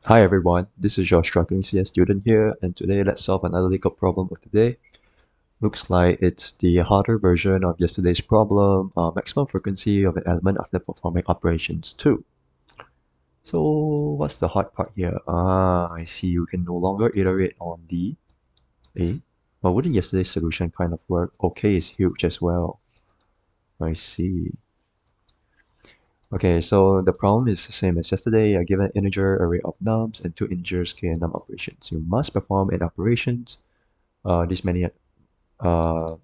Hi everyone, this is your struggling CS student here, and today let's solve another LeetCode problem of the day. Looks like it's the harder version of yesterday's problem, maximum frequency of an element after performing operations 2. So what's the hard part here? I see you can no longer iterate on the A. But wouldn't yesterday's solution kind of work? Okay is huge as well. I see. Okay, so the problem is the same as yesterday. A given integer array of nums and two integers k and num operations. You must perform an operations this many uh,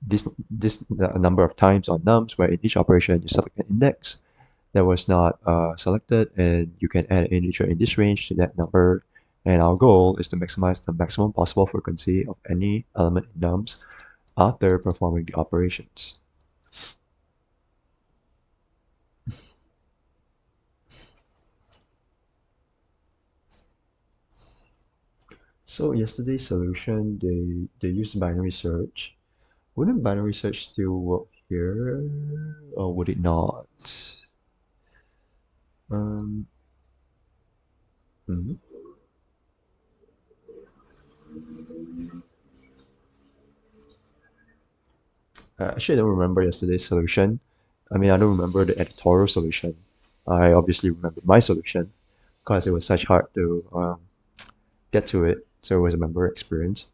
this number of times on nums where in each operation you select an index that was not selected, and you can add an integer in this range to that number, and our goal is to maximize the maximum possible frequency of any element in nums after performing the operations. So yesterday's solution, they used binary search. Wouldn't binary search still work here, or would it not? Um, mhm. Actually, I don't remember yesterday's solution. I mean, I don't remember the editorial solution. I obviously remember my solution because it was such hard to get to it, so it was a member experience.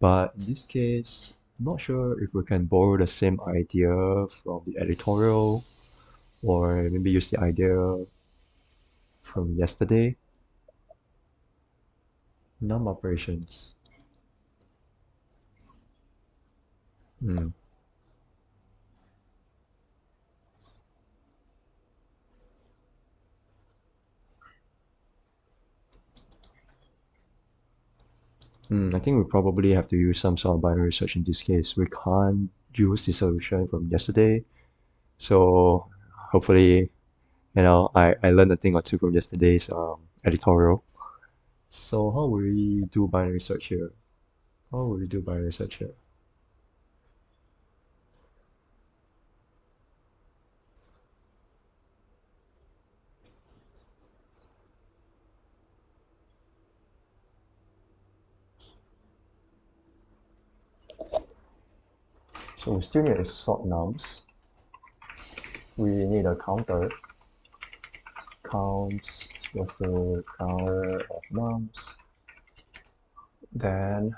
But in this case, I'm not sure if we can borrow the same idea from the editorial, or maybe use the idea from yesterday. Num operations. Hmm. I think we probably have to use some sort of binary search in this case. We can't use the solution from yesterday, so hopefully, I learned a thing or two from yesterday's editorial. So how will we do binary search here? How will we do binary search here? So we still need to sort nums. We need a counter. Counts equals to counter of nums. Then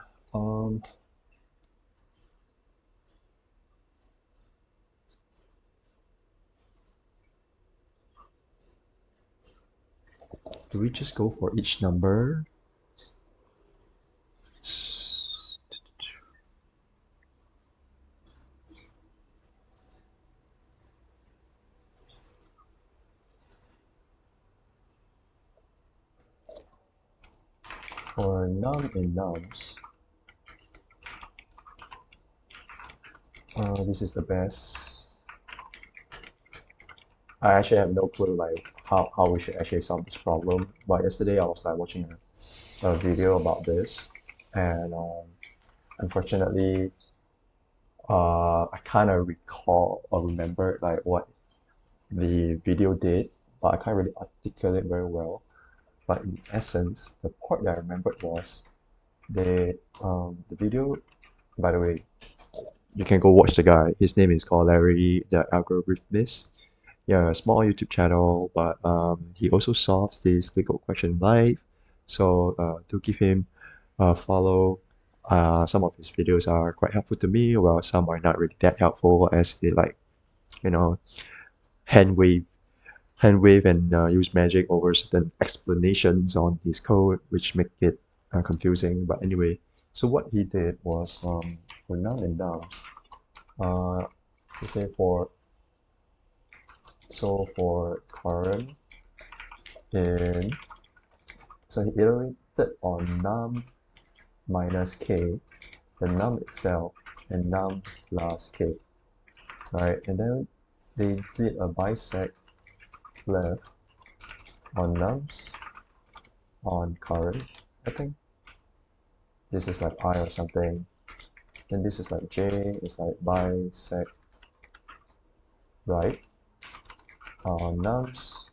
do we just go for each number? For num in nums, this is the best. I actually have no clue like how we should actually solve this problem. But yesterday I was like watching a video about this, and unfortunately, I kind of recall or remember like what the video did, but I can't really articulate very well. But in essence, the part that I remembered was the video. By the way, you can go watch the guy. His name is called Larry the Algorithmist. Yeah, a small YouTube channel, but he also solves this legal question live. So to give him a follow. Some of his videos are quite helpful to me, while some are not really that helpful, as they like you know hand wave and use magic over certain explanations on his code, which make it confusing. But anyway, so what he did was for num and nums, uh, to say for current in so he iterated on num minus k, the num itself, and num plus k, right? And then they did a bisect left on nums on current, I think. This is like I or something. Then this is like j, it's like bisect right on nums.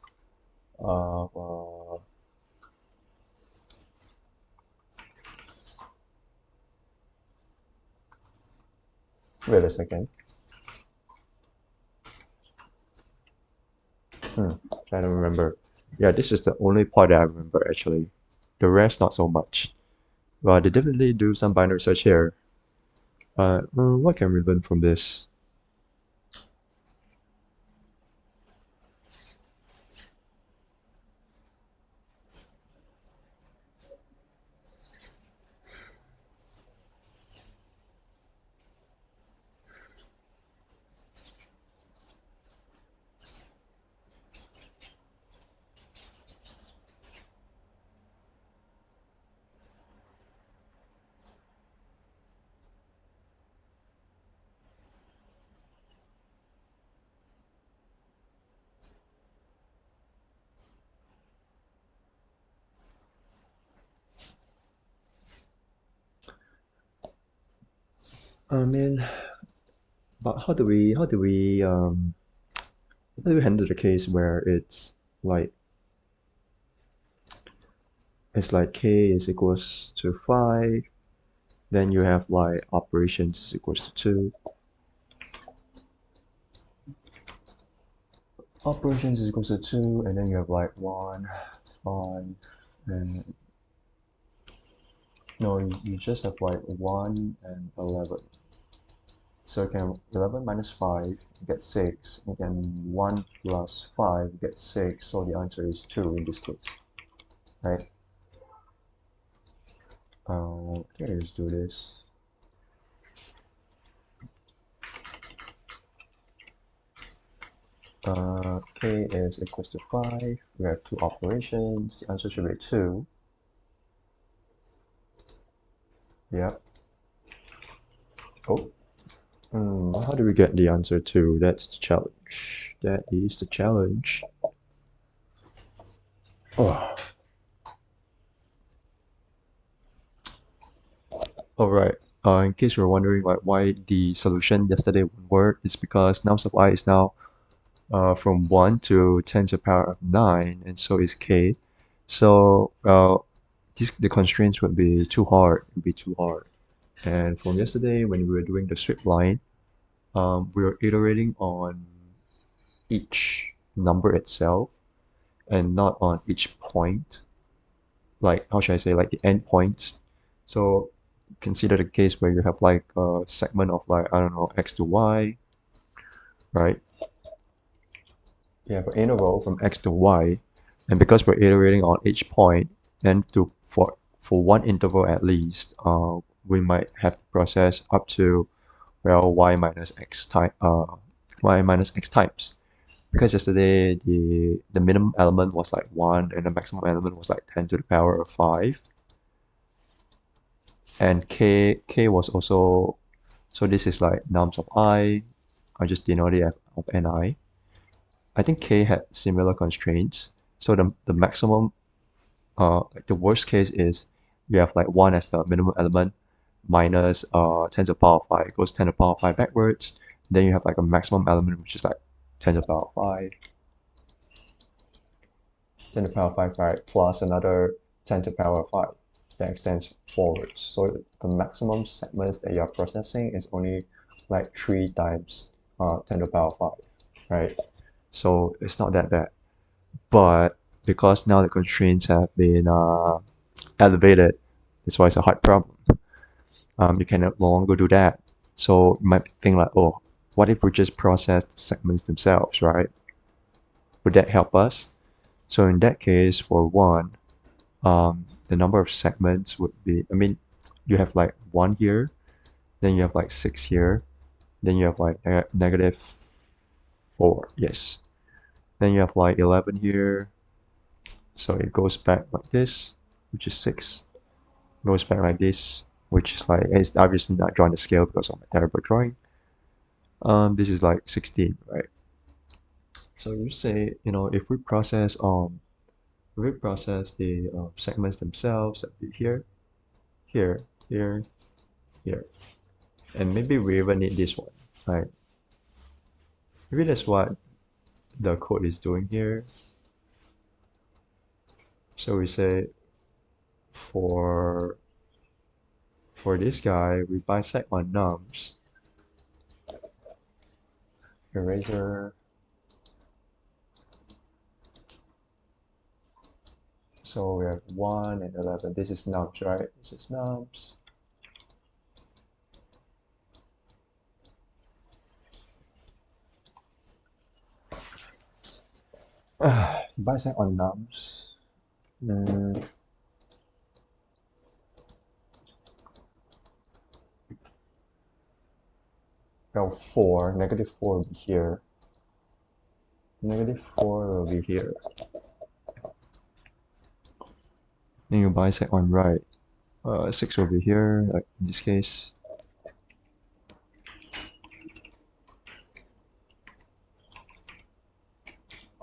Uh, uh, Wait a second. Trying to remember. Yeah, this is the only part that I remember actually. The rest not so much. But they definitely do some binary search here. What can we learn from this? I mean, but how do we handle the case where like it's like k is equals to 5, then you have like operations is equals to 2. Operations is equals to 2, and then you have like 1, 5, and no, you just have like 1 and 11. So you can 11 minus 5, you get 6, and then 1 plus 5, you get 6, so the answer is 2 in this case, right? Okay, let's do this. K is equals to 5, we have two operations, the answer should be 2. Yep. Oh, how do we get the answer 2? That's the challenge. That is the challenge. Oh. Alright, in case you're wondering like why the solution yesterday wouldn't work, it's because nums of I is now from 1 to 10 to the power of 9, and so is k. So the constraints would be too hard. It would be too hard. And from yesterday, when we were doing the sweep line, we were iterating on each number itself and not on each point. Like, how should I say, like the endpoints. So consider the case where you have like a segment of like, I don't know, x to y, right? You have an interval from x to y, and because we're iterating on each point, then for one interval at least, we might have to process up to, well, y minus x times. Because yesterday the minimum element was like 1 and the maximum element was like 10 to the power of 5, and k was also, so this is like nums of I just denote it of ni. I think k had similar constraints, so the maximum, like the worst case is you have like 1 as the minimum element minus 10 to the power of 5 goes 10 to the power of 5 backwards, then you have like a maximum element which is like 10 to the power of 5, 10 to the power of 5, right, plus another 10 to the power of 5 that extends forwards. So the maximum segments that you're processing is only like 3 times 10 to the power of 5, right? So it's not that bad. But because now the constraints have been elevated, that's why it's a hard problem. You can no longer do that. So you might think like, oh, what if we just process the segments themselves, right? Would that help us? So in that case, for one, the number of segments would be, I mean, you have like 1 here, then you have like 6 here, then you have like negative 4, yes. Then you have like 11 here, so it goes back like this, which is 6. Goes back like this, which is like, it's obviously not drawing the scale because of my terrible drawing. This is like 16, right? So you say, if we process the segments themselves, that'd be here, here, here, here, and maybe we even need this one, right? Maybe that's what the code is doing here. So we say for this guy, we bisect on nums, eraser. So we have 1 and 11. This is nums, right? This is nums. Bisect on nums. Well, 4, -4 will be here. -4 will be here. Then you bisect on right. 6 will be here, like in this case.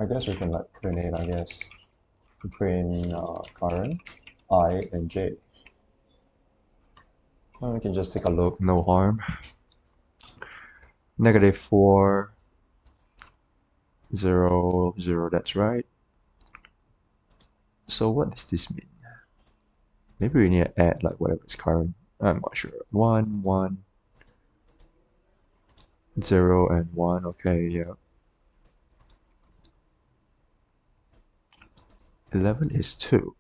I guess we can like print it, I guess. Print current, I, and J. Well, we can just take a look, no harm. -4, 0, 0, that's right. So what does this mean? Maybe we need to add like whatever is current. I'm not sure. 1, 1, 0, and 1. Okay, yeah. 11 is 2.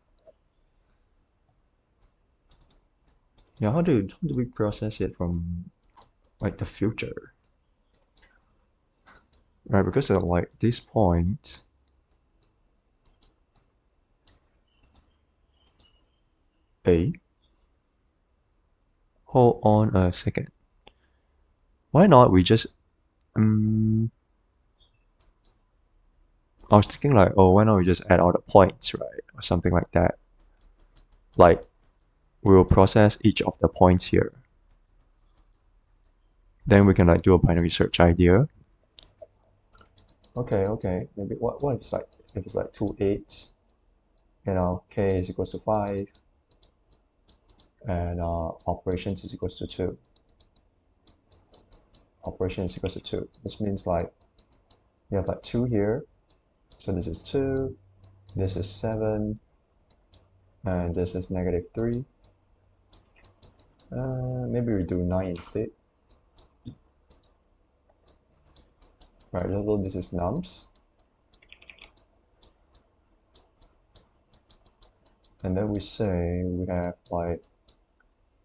Yeah, how do we process it from like the future? Right, because of like this point, A. Hold on a second. Why not we just I was thinking like, oh, why not we just add all the points, right? Or something like that. Like, we will process each of the points here. Then we can like do a binary search idea. Okay. Maybe what if it's like 2 8s, k is equals to 5, and operations is equals to 2. Operation is equals to 2. This means like you have like 2 here. So this is 2, this is 7, and this is -3. Maybe we do 9 instead. Right, so this is nums. And then we say we have like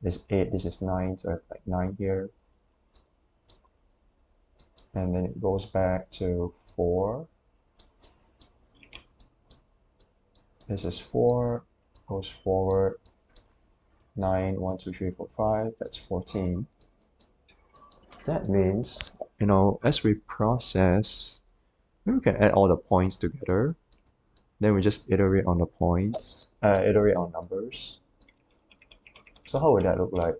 this 8, this is 9, so I have like 9 here. And then it goes back to 4. This is 4, goes forward 9, 1, 2, 3, 4, 5, that's 14. That means, as we process, we can add all the points together. Then we just iterate on the points, iterate on numbers. So how would that look like?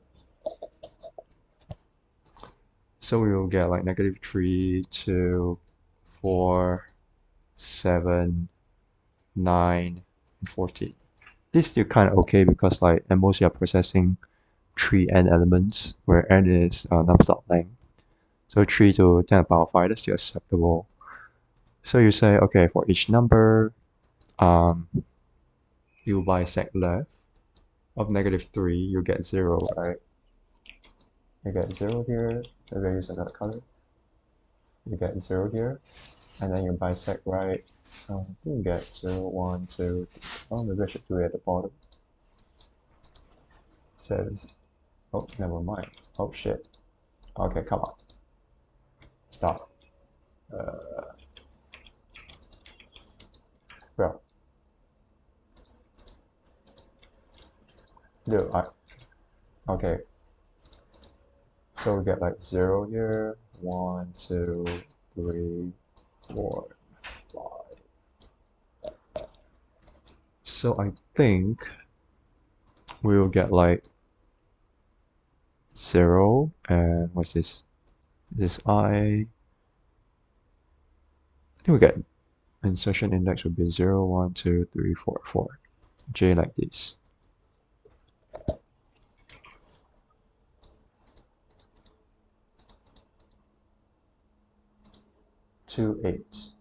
So we will get like -3, 2, 4, 7, 9, and 14. This is still kind of okay because like at most you are processing 3 n elements, where n is num.length. So 3 to 10 to the power 5, that's still acceptable. So you say, okay, for each number, you bisect left of -3, you get 0, right? You get 0 here, so we use another color. You get 0 here, and then you bisect right. I think you get 0, 1, 2, 3. Oh, maybe I should do it at the bottom. Says, oh, never mind. Oh shit. Okay, come on. Stop. Bro. Dude, okay. So we get like 0 here, 1, 2, 3, 4, 5. So I think we'll get like 0, and what's this? This I think we get insertion index would be 0, 1, 2, 3, 4, 4. J like this. 2, 8.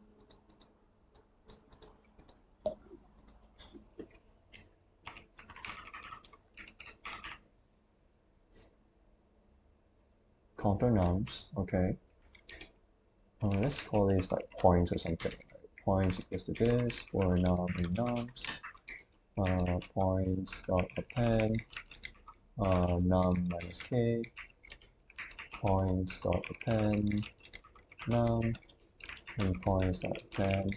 Counter nums, okay. let's call this like points or something. Points equals to this for num in nums. Points dot append num minus k. Points dot append num, and points dot append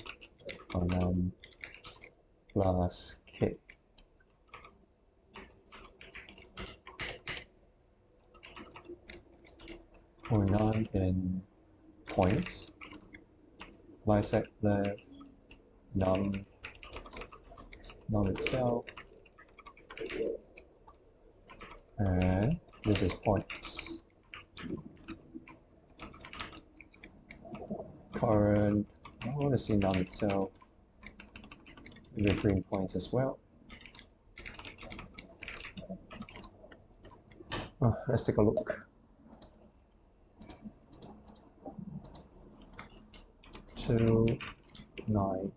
num plus k. For num in points, bisect left num itself, and this is points. Current, I want to see num itself. We bring points as well. Let's take a look. 2, 9.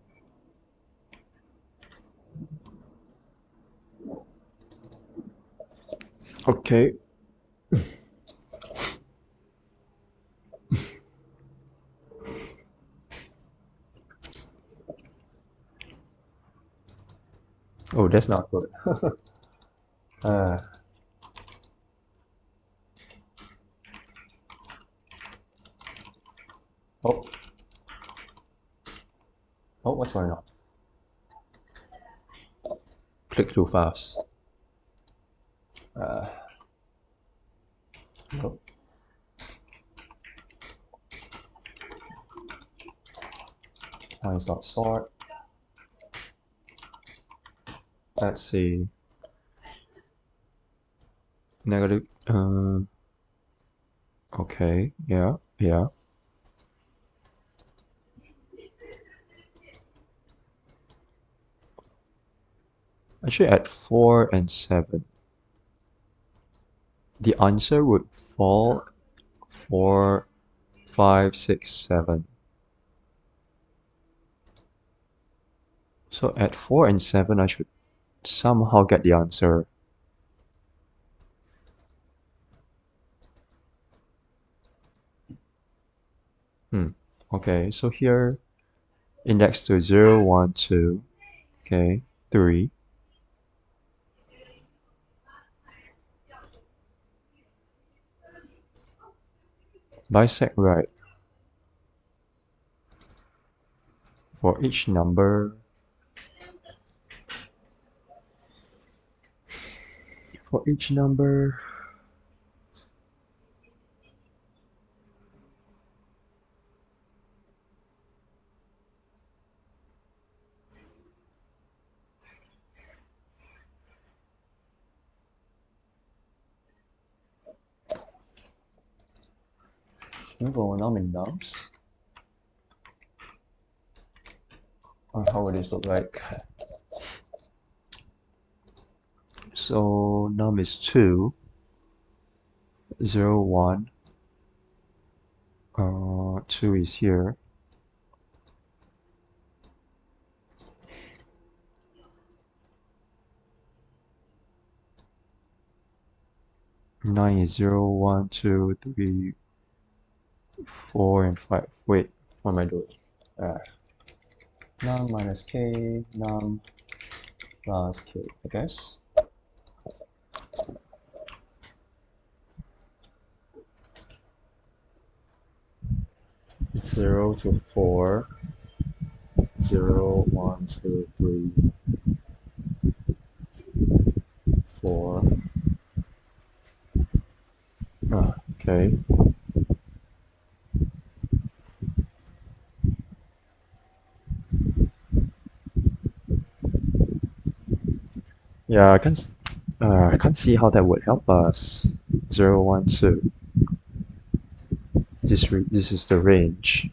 Okay. Oh, that's not good. Oh, what's going on? Click too fast. Nope. Points dot sort. Let's see. Negative. Okay. Yeah. Actually, at 4 and 7, the answer would fall 4, 5, 6, 7. So at 4 and 7, I should somehow get the answer. Okay, so here, index to 0, 1, 2, okay, 3. Bisect right. For each number, move on in nums. How would this look like? So num is 2, 0, 1. 2 is here. Nine is 0, 1, 2, 3, 4, and 5. Wait, what am I doing? Num minus k, num plus k, I guess. 0 to 4, 0, 1, 2, 3, 4. Okay. Yeah, I can't see how that would help us. 0, 1, 2. This is the range.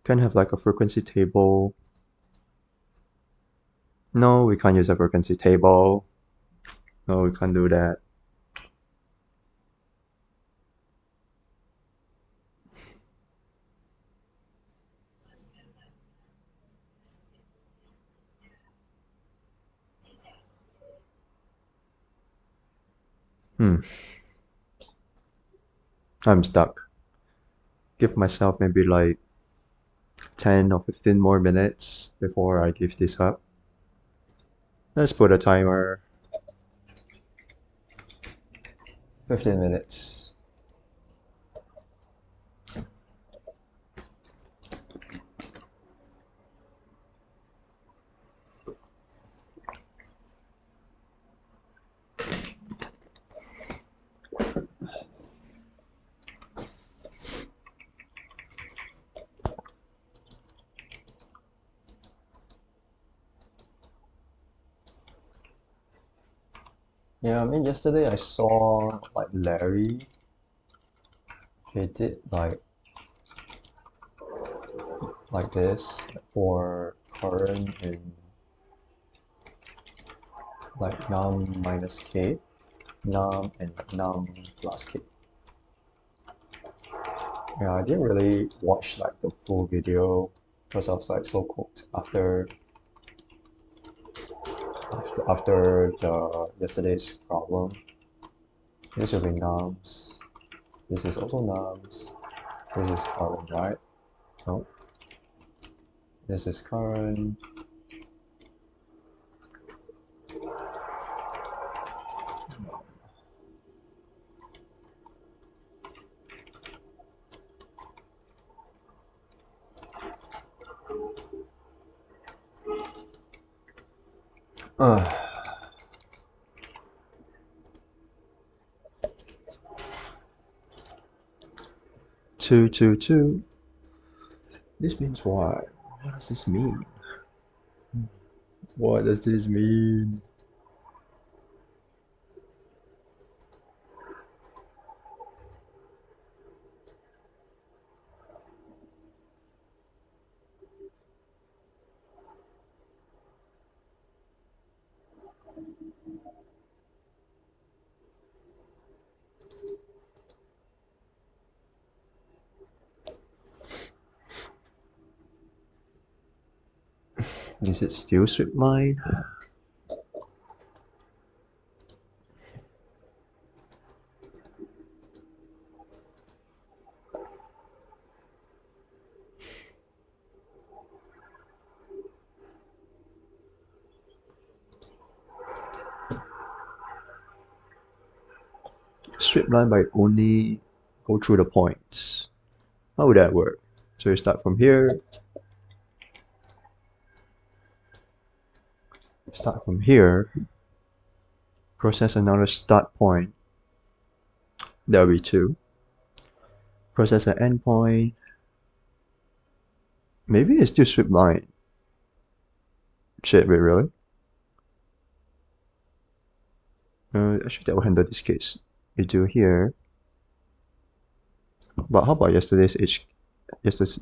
Can have like a frequency table. No, we can't use a frequency table. No, we can't do that. I'm stuck. Give myself maybe like 10 or 15 more minutes before I give this up. Let's put a timer. 15 minutes. Yeah, I mean, yesterday I saw like Larry, he did like this for current in like num minus k, num and num plus k. Yeah, I didn't really watch like the full video because I was like so cooked after the yesterday's problem. This will be nums. This is also nums. This is current, right? No. This is current. Uh, 2, 2, 2. This means what? What does this mean? What does this mean? Is it still strip line? Strip line by only go through the points. How would that work? So you start from here. Start from here. Process another start point. There will be 2. Process an endpoint. Maybe it's still strip line. Shit, wait, really? Actually, that will handle this case. You do here. But how about yesterday's cases?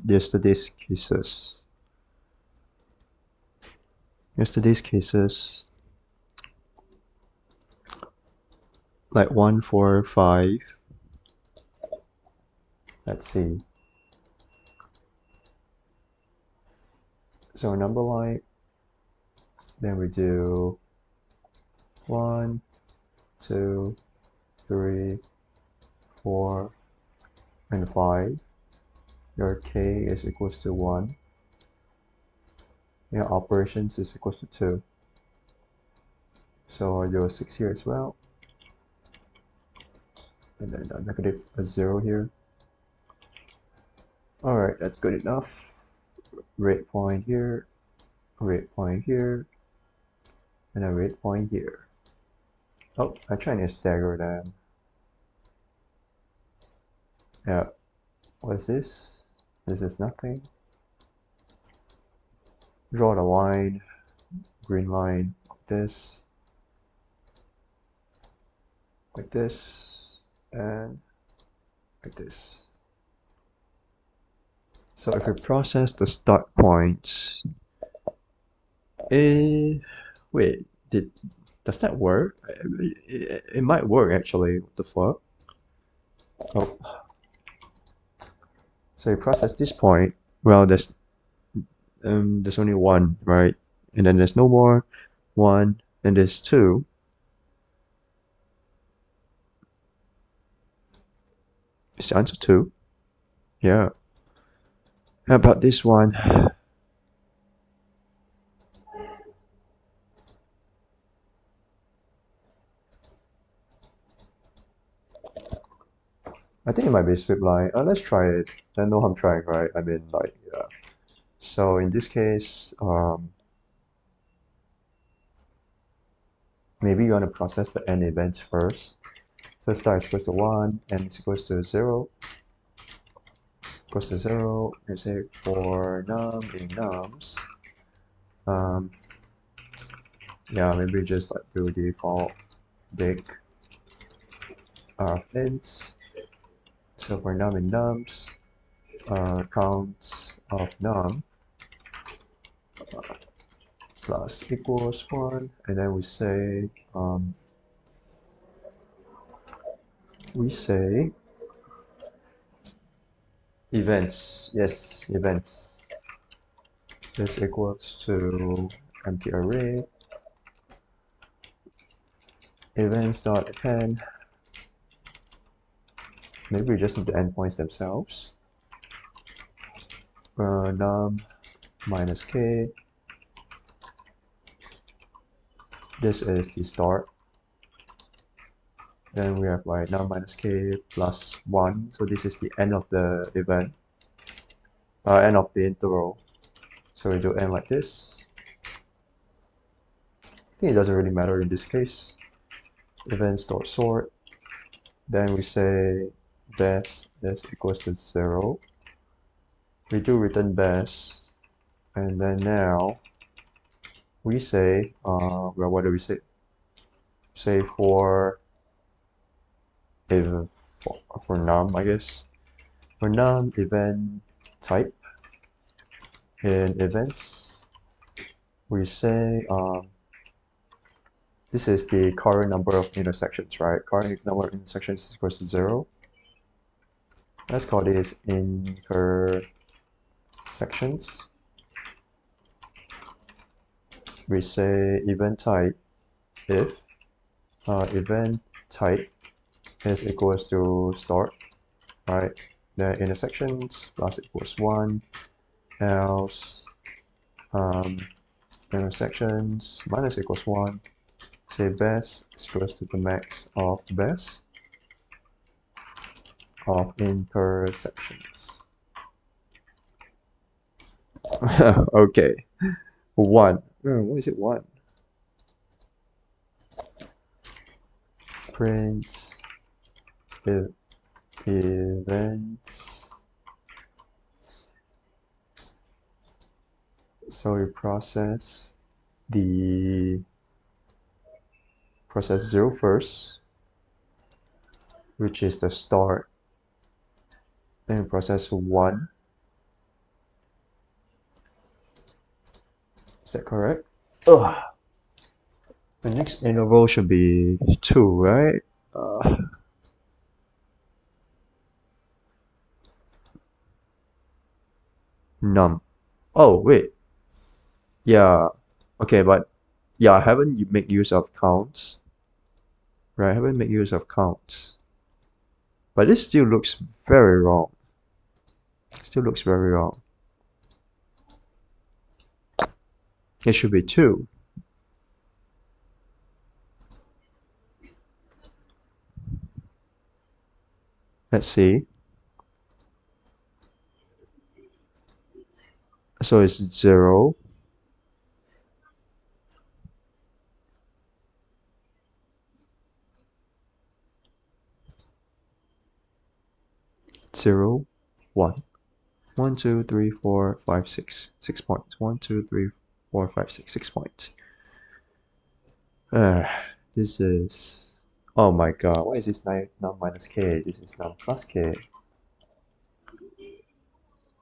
Yesterday's cases, like 1, 4, 5. Let's see. So number line, then we do 1, 2, 3, 4, and 5. Your k is equals to 1. Your operations is equals to 2. So your 6 here as well. And then a negative 0 here. Alright, that's good enough. Rate point here, rate point here, and a rate point here. Oh, I try to stagger them. Yeah. What is this? This is nothing. Draw the line, green line, like this, and like this. So if we process the start points, wait, does that work? It might work actually. What the fuck? Oh, so you process this point. Well, there's only one, right? And then there's no more. One, and there's two. Is the answer two? Yeah. How about this one? I think it might be a sweep line. Let's try it. I know I'm trying, right? I mean, like, yeah. So in this case, maybe you want to process the n events first. So start is equals to 1, n is equals to 0, equals to 0, and say for num in nums. Yeah, maybe just like do default big ints. So for num in nums, counts of num plus equals 1, and then we say events. Yes, events. This equals to empty array events.append. Maybe we just need the endpoints themselves. Num minus k. This is the start. Then we have like num minus k plus 1. So this is the end of the event. End of the interval. So we do end like this. I think it doesn't really matter in this case. Events.sort. Then we say best is equals to 0. We do return best. And then now we say, well, what do we say? Say for num, I guess. For num event type in events, we say this is the current number of intersections, right? Current number of intersections is equals to 0. Let's call this intersections. We say event type if event type is equals to start, right? The intersections plus equals 1, else intersections minus equals 1. Say best is equals to the max of best of intersections. Okay, 1. What is it? 1. Print events. So we process 0 first, which is the start. Then we process 1. Is that correct? Ugh. The next interval should be 2, right? Num. Oh, wait. Yeah. Okay, but yeah, I haven't made use of counts. Right, I haven't made use of counts. But this still looks very wrong. Still looks very wrong. It should be 2. Let's see. So it's 0. 0, 1. 1, 2, 3, 4, 5, 6. 6 points. 1, 2, 3, 4, 5, 6. 6 points. This is... Oh my god, why is this num minus k? This is num plus k.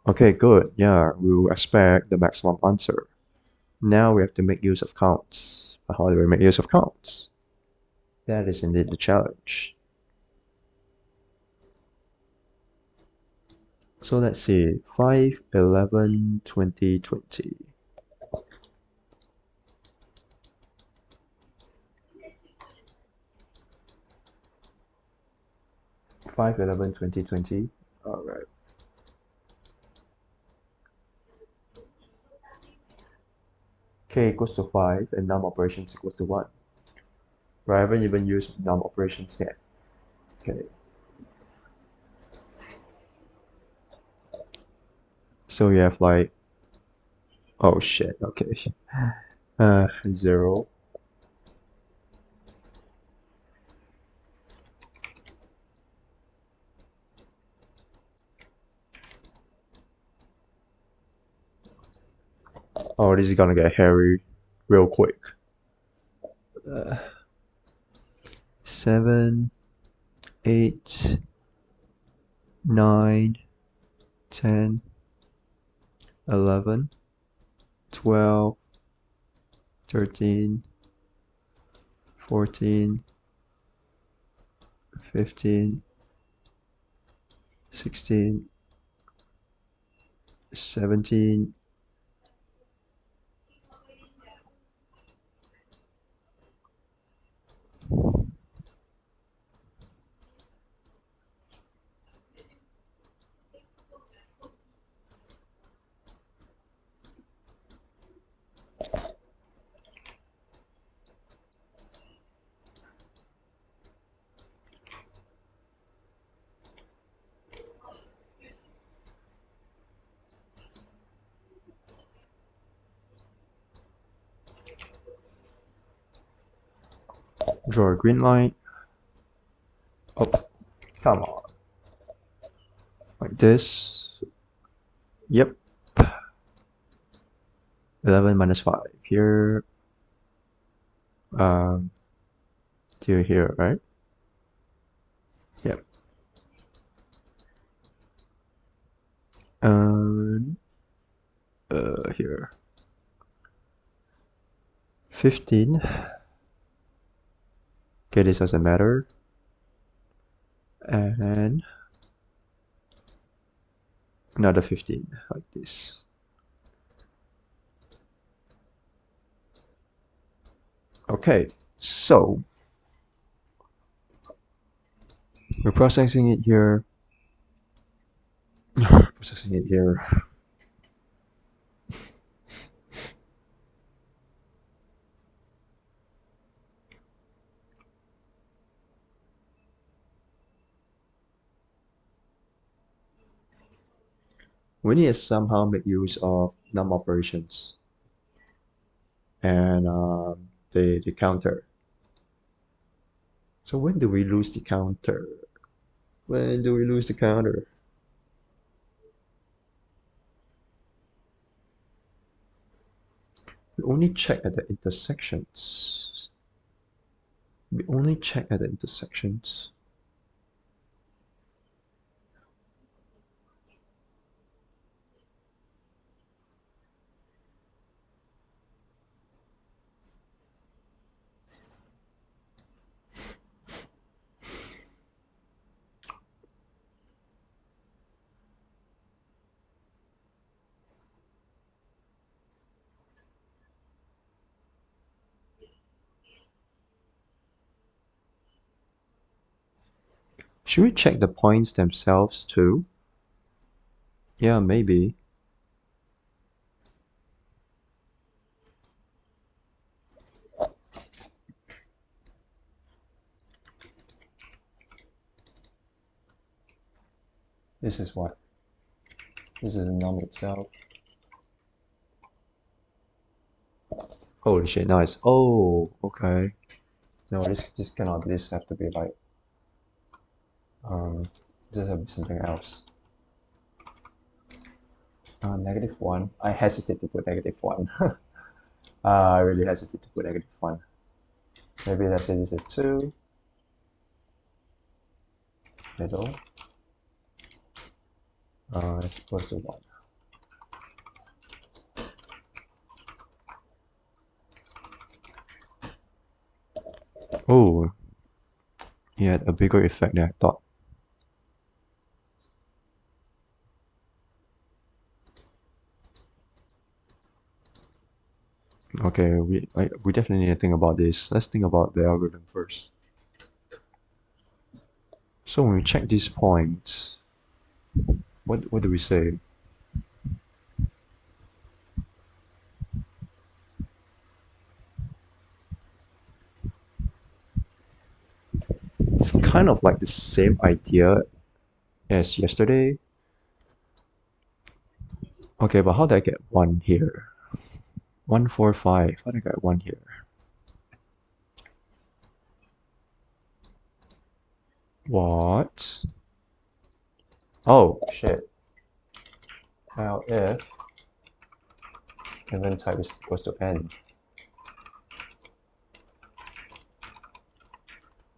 Okay, good. Yeah, we will expect the maximum answer. Now we have to make use of counts. But how do we make use of counts? That is indeed the challenge. So let's see, 5, 11, 20, 20. 5, 11, 20, 20. All right. K equals to 5 and num operations equals to 1. We haven't even used num operations yet. Okay. So you have like, oh shit, okay. 0. Oh, this is gonna get hairy real quick. 7, 8, 9, 10, 11, 12, 13, 14, 15, 16, 17, draw a green line. Oh, come on. Like this. Yep. 11 minus 5 here. To here, right? Yep. And here. 15. Okay, this doesn't matter. And another 15, like this. Okay, so we're processing it here. Processing it here. We need to somehow make use of num operations and the counter. So when do we lose the counter? When do we lose the counter? We only check at the intersections. We only check at the intersections. Should we check the points themselves too? Yeah, maybe. This is what? This is the num itself. Holy shit, nice. Oh, okay. No, this cannot. This have to be like this have to be something else. -1. I hesitate to put -1. I really hesitate to put -1. Maybe let's say this is 2. Middle. It's equals to 1. Oh, he had a bigger effect than I thought. Okay, we definitely need to think about this. Let's think about the algorithm first. So when we check these points, what do we say? It's kind of like the same idea as yesterday. Okay, but how did I get 1 here? 1, 4, 5. How did I get 1 here? What? Oh, shit. Now if given type is equals to n.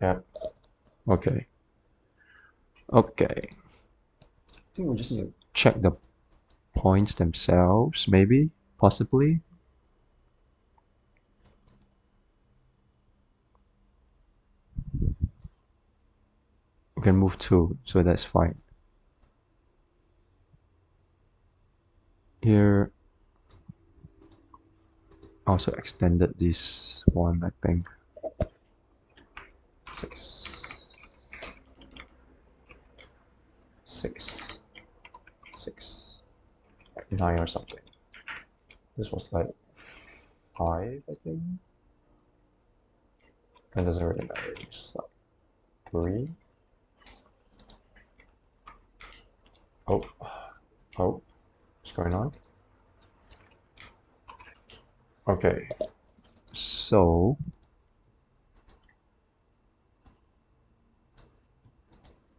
Yep. Okay. Okay. I think we just need to check the points themselves, maybe, possibly. We can move 2, so that's fine. Here, also extended this one, I think. 6, 6, 6, 9 or something. This was like 5, I think. It doesn't really matter. It's just like 3. Oh, oh, what's going on? Okay, so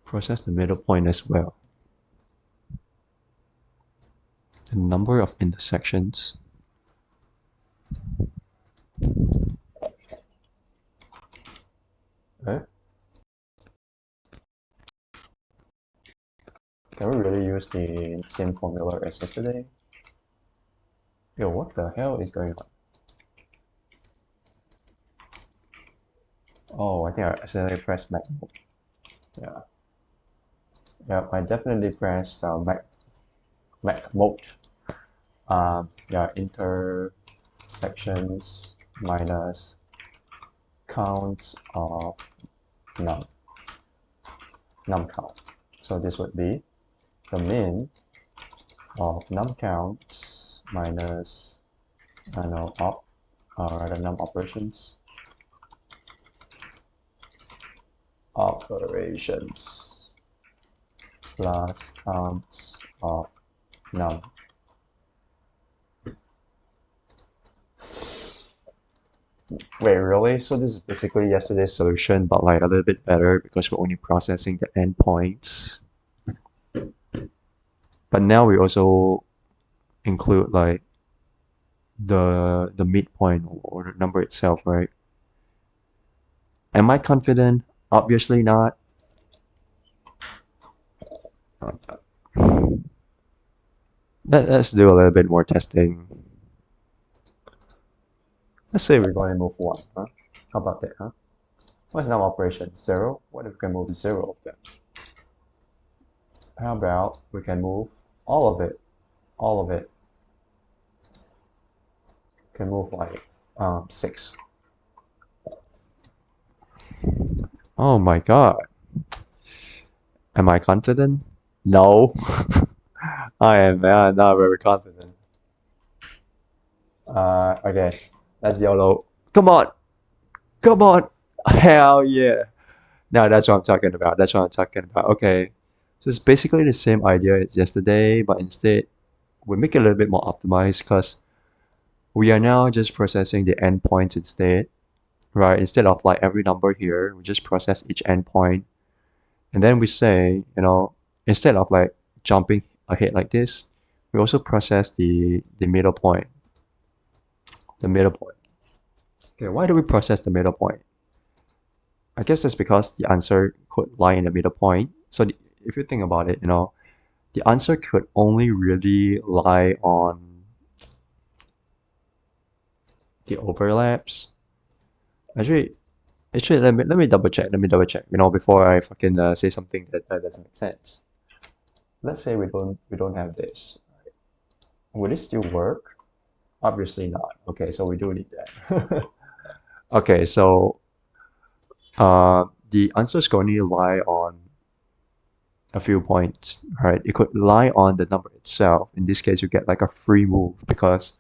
process the middle point as well. The number of intersections. Eh? Can we really use the same formula as yesterday? Yo, what the hell is going on? Oh, I think I accidentally pressed Mac mode. Yeah. Yeah, I definitely pressed Mac mode. Yeah, intersections minus count of num count. So this would be the min of num count minus rather num operations plus counts of num. Wait, really? So this is basically yesterday's solution, but like a little bit better because we're only processing the endpoints. But now we also include like the midpoint or the number itself, right? Am I confident? Obviously not. Let's do a little bit more testing. Let's say we're going to move 1, huh? How about that, huh? What's num operation? 0? What if we can move 0 of them? How about we can move all of it? All of it. Can move like 6. Oh my god. Am I confident? No. I am not very confident. Okay. That's YOLO. Come on. Come on. Hell yeah. Now that's what I'm talking about. That's what I'm talking about. Okay. So it's basically the same idea as yesterday, but instead we make it a little bit more optimized because we are now just processing the endpoints instead, right? Instead of like every number here, we just process each endpoint. And then we say, instead of like jumping ahead like this, we also process the middle point. The middle point. Okay, why do we process the middle point? I guess that's because the answer could lie in the middle point. So if you think about it, the answer could only really lie on the overlaps. Actually, Actually, let me double check. Let me double check. You know, before I fucking say something that doesn't make sense. Let's say we don't have this. Would it still work? Obviously not. Okay, so we do need that. Okay, so the answer is going to lie on a few points, right? It could lie on the number itself. In this case, you get like a free move because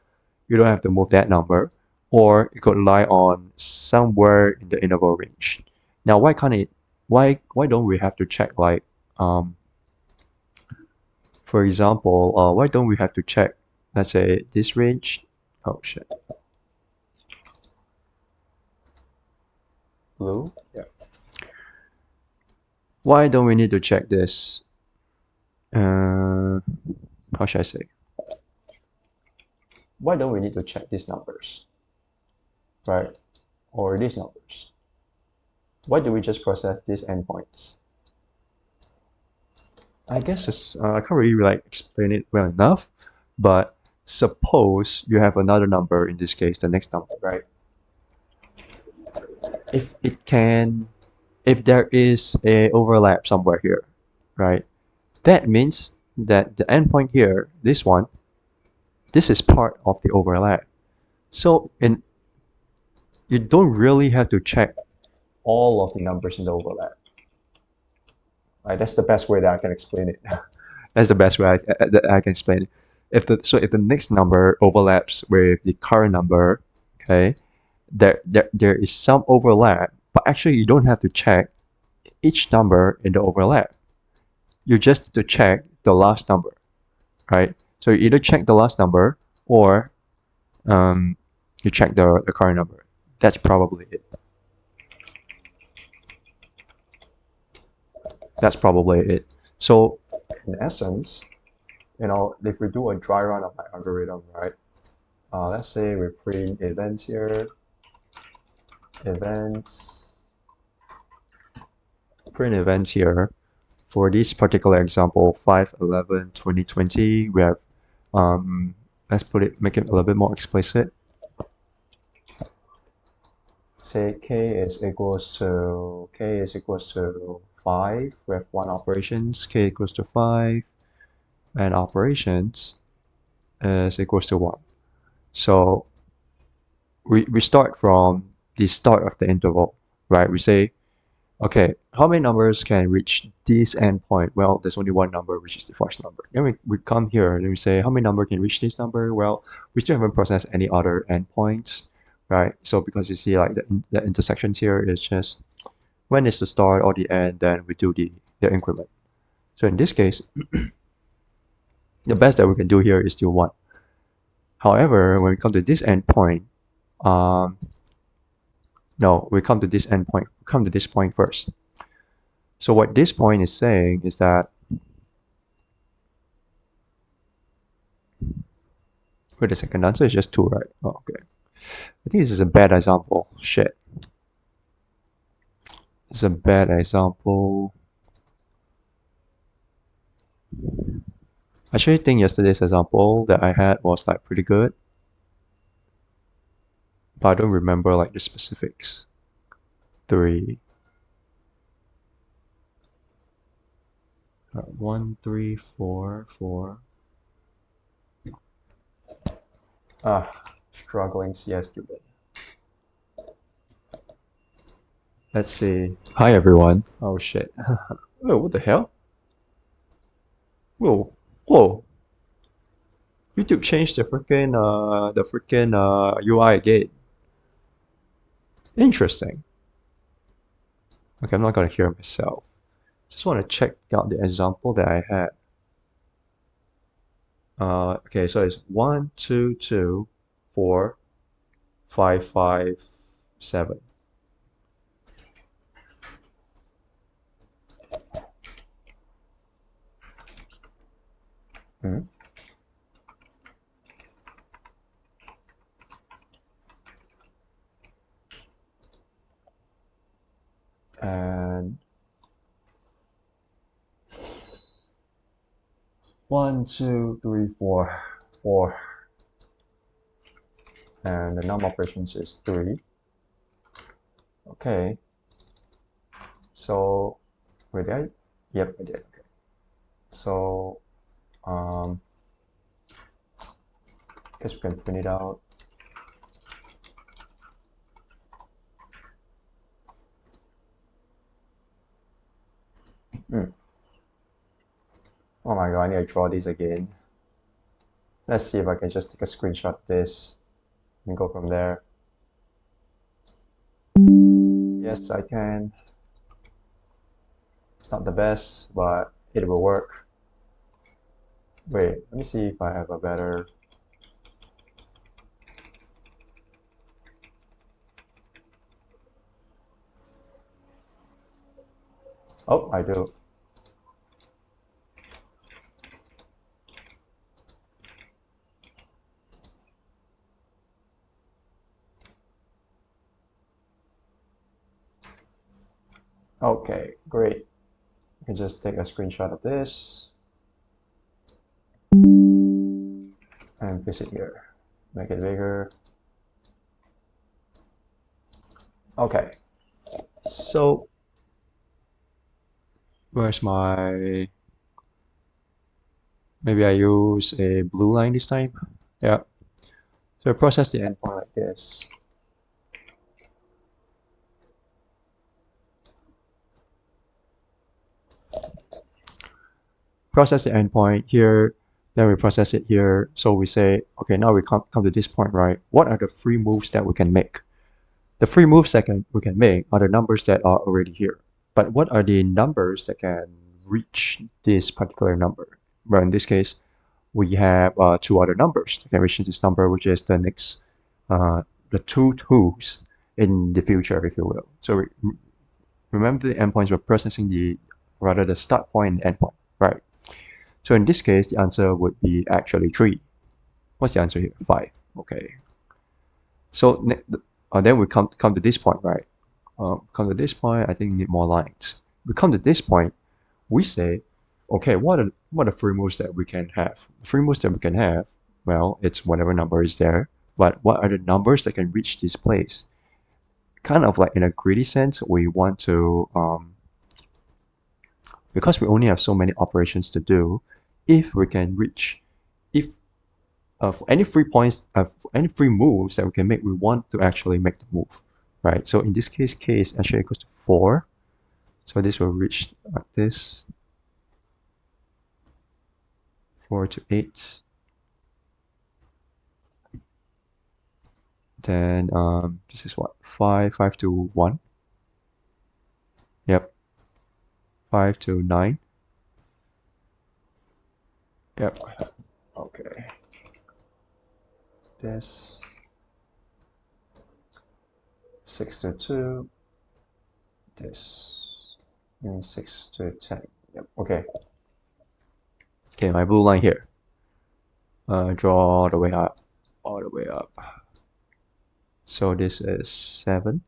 you don't have to move that number, or it could lie on somewhere in the interval range. Now, why can't it? Why don't we have to check like for example, why don't we have to check, let's say this range? Oh shit, blue. Yeah. Why don't we need to check this? How should I say? Why don't we need to check these numbers, right? Or these numbers? Why do we just process these endpoints? I guess I can't really like explain it well enough, but suppose you have another number, in this case, the next number, right? If it can, if there is a overlap somewhere here, right? That means that the endpoint here, this one, this is part of the overlap. So you don't really have to check all of the numbers in the overlap. Right? That's the best way that I can explain it. That's the best way that I can explain it. If the next number overlaps with the current number, okay, there is some overlap, but actually you don't have to check each number in the overlap. You just need to check the last number, right? So you either check the last number or you check the current number. That's probably it. That's probably it. So in essence, you know, if we do a dry run of my algorithm, right? Let's say we print events here, events, print events here. For this particular example, 5/11/2020, we have, let's make it a little bit more explicit. Say k is equals to 5. We have one operations, k equals to 5, and operations is equals to 1. So we start from the start of the interval, right? We say, okay, how many numbers can reach this endpoint? Well, there's only one number, which is the first number. Then we come here and we say, how many number can reach this number? Well, we still haven't processed any other endpoints, right? So because you see like the intersections here is just when is the start or the end, then we do the increment. So in this case, the best that we can do here is still 1. However, when we come to this endpoint, no, we come to this endpoint. We come to this point first. So what this point is saying is that, wait a second, the answer is just 2, right? Oh, okay. I think this is a bad example. Shit. This is a bad example. I actually think yesterday's example that I had was like pretty good, but I don't remember like the specifics. 3. 1, 3, 4, 4. Struggling CS student. Let's see. Hi everyone. Oh shit. Oh, what the hell? Whoa, whoa. YouTube changed the freaking UI again. Interesting. Okay, I'm not gonna hear myself. Just want to check out the example that I had. Okay, so it's 1, 2, 2, 4, 5, 5, 7. Hmm. And 1, 2, 3, 4, 4. And the num operations is 3. Okay, So, wait, did I? Yep, I did. Okay. So, guess we can print it out. Oh my god, I need to draw this again. Let's see if I can just take a screenshot of this and go from there. Yes, I can. It's not the best, but it will work. Wait, let me see if I have a better... Oh, I do. Okay, great. I can just take a screenshot of this and place it here. Make it bigger. Okay, so where's my... Maybe I use a blue line this time. Yeah. So process the endpoint like this. Process the endpoint here, then we process it here. So we say, okay, now we come to this point, right? What are the three moves that we can make? The three moves that we can make are the numbers that are already here. But what are the numbers that can reach this particular number? Well, in this case, we have two other numbers that can reach this number, which is the next, the two twos in the future, if you will. So remember the endpoints we're processing the start point and the endpoint, right? So in this case, the answer would be actually 3. What's the answer here? 5. Okay. So then we come to this point, right? Come to this point, I think we need more lines. We come to this point, we say, okay, what are three moves that we can have? The three moves that we can have, well, it's whatever number is there, but what are the numbers that can reach this place? Kind of like in a greedy sense, we want to, because we only have so many operations to do, if we can reach, if for any three points, any three moves that we can make, we want to actually make the move, right? So in this case, k is actually equals to 4. So this will reach like this, 4 to 8. Then this is what, 5 to 1. Yep. 5 to 9. Yep. Okay. This 6 to 2. This and 6 to 10. Yep. Okay. Okay, my blue line here. Draw all the way up. All the way up. So this is 7.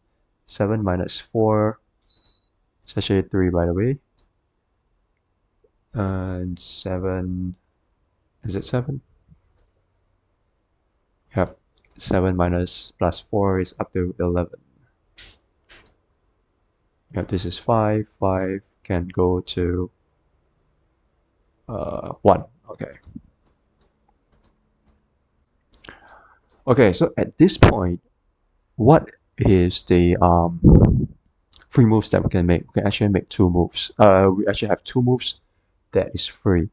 7 minus 4. It's actually 3, by the way. And 7. Is it 7? Yep. 7 minus plus 4 is up to 11. Yep, this is 5. 5 can go to 1. Okay. Okay, so at this point, what is the three moves that we can make? We can actually make 2 moves. We actually have 2 moves that is free.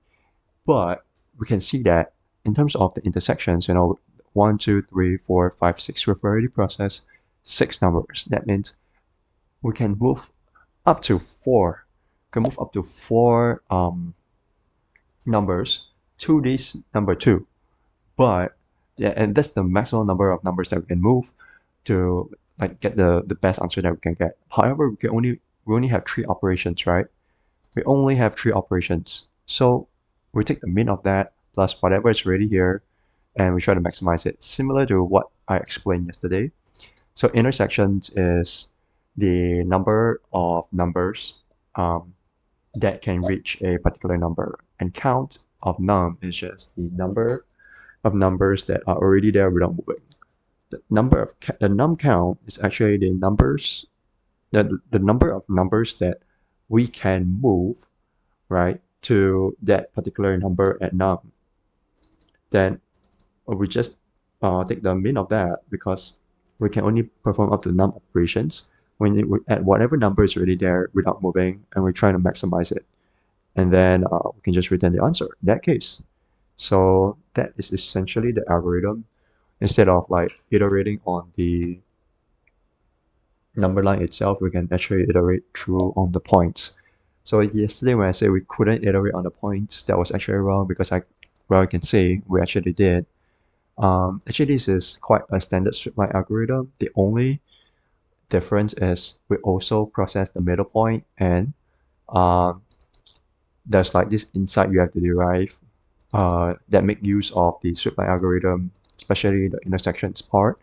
But we can see that in terms of the intersections, 1, 2, 3, 4, 5, 6, we've already processed 6 numbers. That means we can move up to 4. We can move up to 4 numbers to this number 2. But yeah, and that's the maximum number of numbers that we can move to like get the best answer that we can get. However, we only have 3 operations, right? We only have 3 operations. So we take the mean of that plus whatever is already here and we try to maximize it, similar to what I explained yesterday. So intersections is the number of numbers that can reach a particular number, and count of num is just the number of numbers that are already there without moving. The num count is actually the number of numbers that we can move, right, to that particular number at num. Then we just take the mean of that because we can only perform up to num operations when we add whatever number is already there without moving, and we're trying to maximize it. And then we can just return the answer in that case. So that is essentially the algorithm. Instead of like iterating on the number line itself, we can actually iterate through on the points. So yesterday when I said we couldn't iterate on the points, that was actually wrong because I can say we actually did. Actually, this is quite a standard strip-line algorithm. The only difference is we also process the middle point, and um, there's like this insight you have to derive that make use of the strip-line algorithm, especially the intersections part.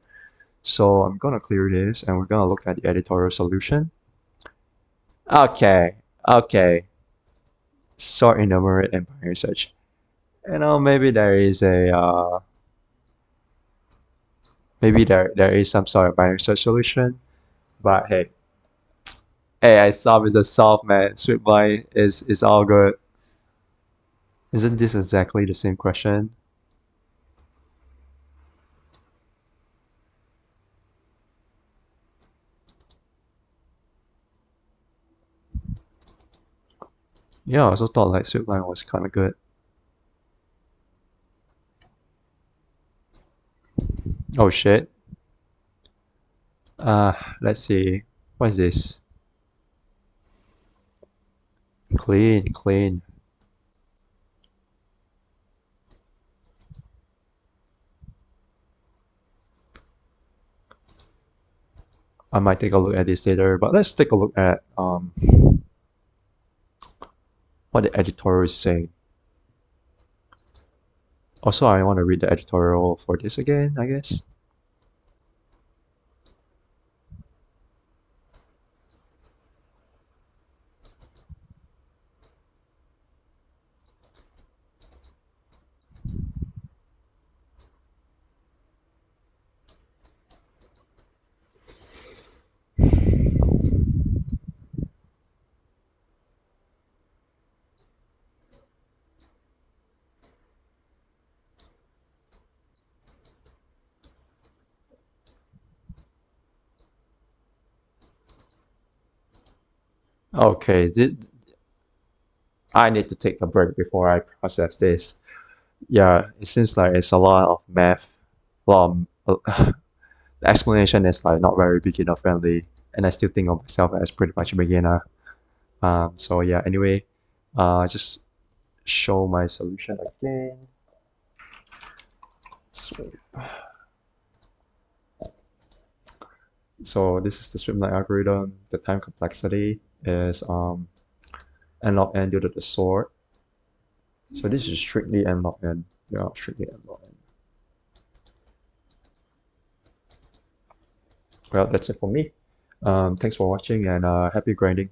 So I'm gonna clear this, and we're gonna look at the editorial solution. Okay, okay. Sort, enumerate, and binary search. Maybe there is a maybe there is some sort of binary search solution, but hey, I solve is a solve, man. Strip line is all good. Isn't this exactly the same question? Yeah, I also thought like strip line was kind of good. Oh shit. Let's see. What is this? Clean, clean. I might take a look at this later, but let's take a look at what the editorial is saying. Also, I want to read the editorial for this again, I guess. Okay, I need to take a break before I process this. Yeah, it seems like it's a lot of math. A lot of, the explanation is like not very beginner friendly, and I still think of myself as pretty much a beginner. So yeah, anyway, just show my solution again. So, so this is the streamline algorithm. The time complexity is n log n due to the sort. So this is strictly n log n. Yeah, strictly n log n. Well, that's it for me. Thanks for watching and happy grinding.